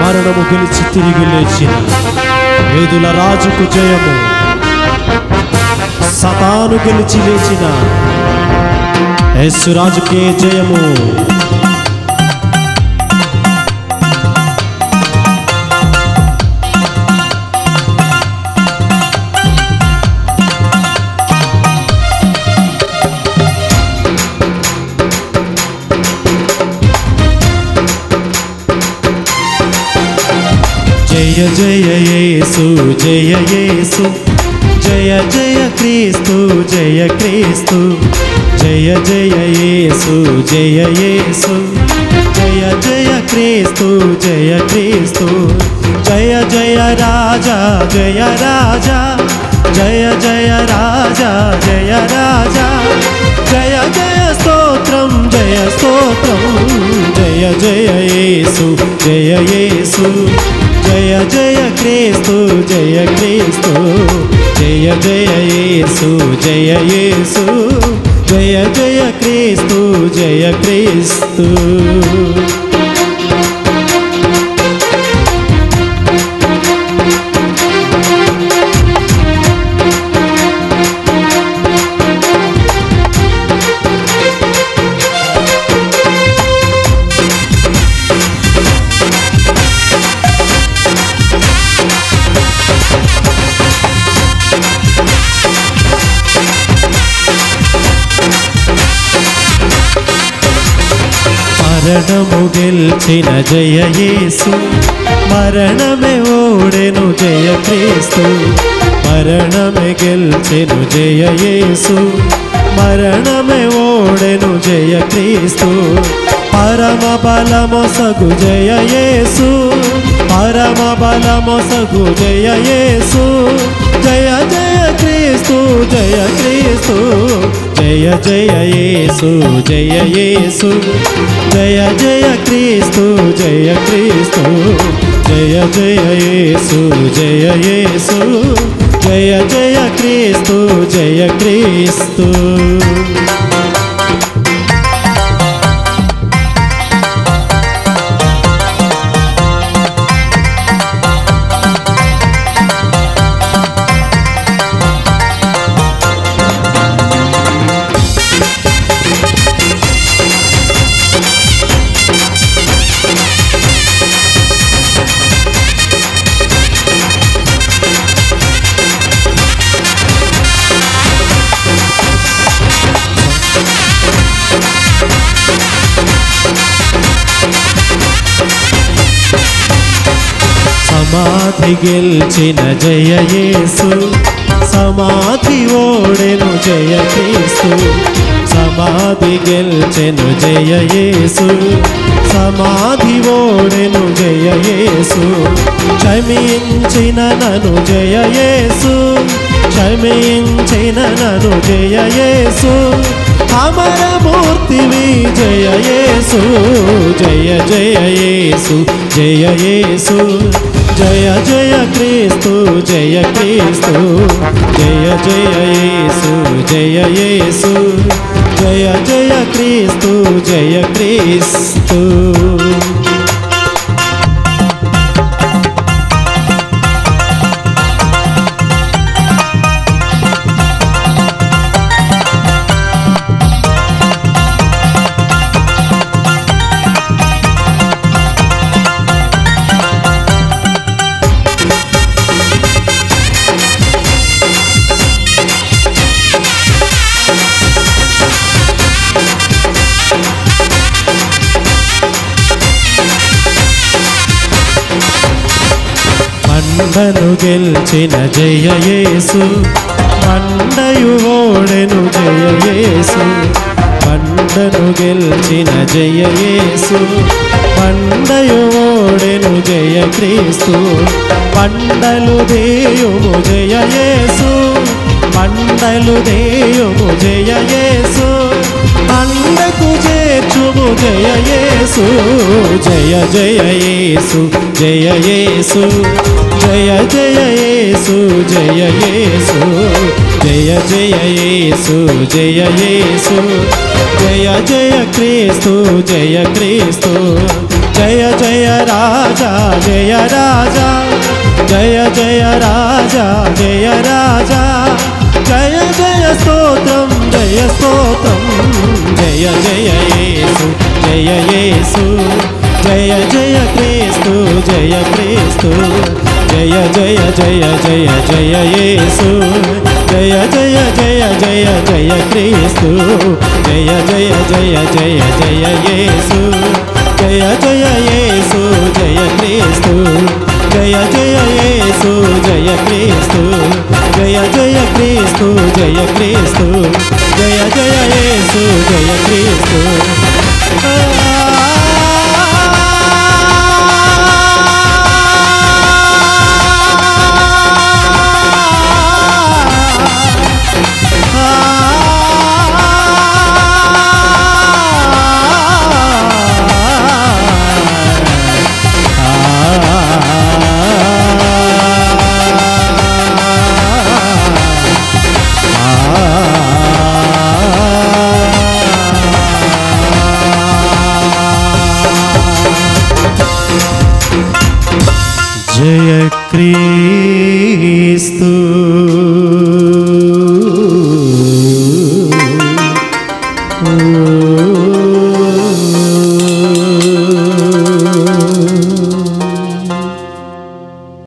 మరణము గెలిచి తిరిగి లేచిన యోధుల రాజుకు జయము. సతాను గెలిచి లేచిన యేసు రాజుకే జయము. జయ జయ యేసు జయ యేసు, జయ జయ క్రీస్తు జయ క్రీస్తు, జయ జయ యేసు జయ యేసు, జయ జయ క్రీస్తు జయ క్రీస్తు, జయ జయ రాజా జయ రాజా, జయ జయ రాజా జయ రాజా, జయ జయ స్తోత్రం జయ స్తోత్రం, జయ జయ యేసు జయ యేసు, జయ జయ క్రీస్తు జయ క్రీస్తు, జయ జయ యేసు జయ యేసు, జయ జయ క్రీస్తు జయ క్రీస్తు. మరణము గెలిచిన జయ యేసు, మరణమే ఓడెను జయ క్రీస్తు, మరణమే గెలిచెను జయ యేసు, మరణమే ఓడెను జయ క్రీస్తు, పరమ బలమొసగు జయ యేసు, పరమ బలమొసగు జయ యేసు, జయ జయ క్రీస్తు జయ క్రీస్తు, జయ జయ యేసు జయ యేసు, జయ జయ క్రీస్తు జయ క్రీస్తు, జయ జయ యేసు జయ యేసు, జయ జయ క్రీస్తు జయ క్రీస్తు. సమాధి గెలిచిన జయ యేసు, సమాధి ఓడెను జయ క్రీస్తు, సమాధి గెలిచెను జయ యేసు, సమాధి ఓడెను జయ యేసు, క్షమించిన నను జయ యేసు, క్షమించిన నను జయ యేసు, అమరమూర్తివి జయ యేసు, జయ జయ యేసు జయ యేసు, జయ జయ క్రీస్తు జయ క్రీస్తు, జయ జయ యేసు జయ యేసు, జయ జయ క్రీస్తు జయ క్రీస్తు. మండను గెలిచిన జయ యేసు, మండయు ఓడెను ఓడెను జయ యేసు బండను గెల్చిన జయ యేసు బండయు ఓడెను జయ క్రీస్తు బండలు దేయుము జయ యేసు బండలు దేయుము జయ యేసు బండకు చేర్చుము జయ యేసు జయ జయ యేసు జయ యేసు జయ జయ యేసు జయ యేసు జయ జయ యేసు జయ యేసు జయ జయ క్రీస్తు జయ క్రీస్తు జయ జయ రాజా జయ రాజా జయ జయ రాజా జయ రాజా జయ జయ స్తోత్రం జయ స్తోత్రం జయ జయ యేసు జయ యేసు జయ జయ క్రీస్తు జయ క్రీస్తు జయ జయ జయ జయ జయ యేసు జయ జయ జయ జయ జయ క్రీస్తు జయ జయ జయ జయ జయ యేసు జయ జయ యేసు జయ క్రీస్తు జయ జయ యేసు జయ క్రీస్తు జయ జయ క్రీస్తు జయ క్రీస్తు జయ జయ యేసు జయ క్రీస్తు జయ క్రీస్తు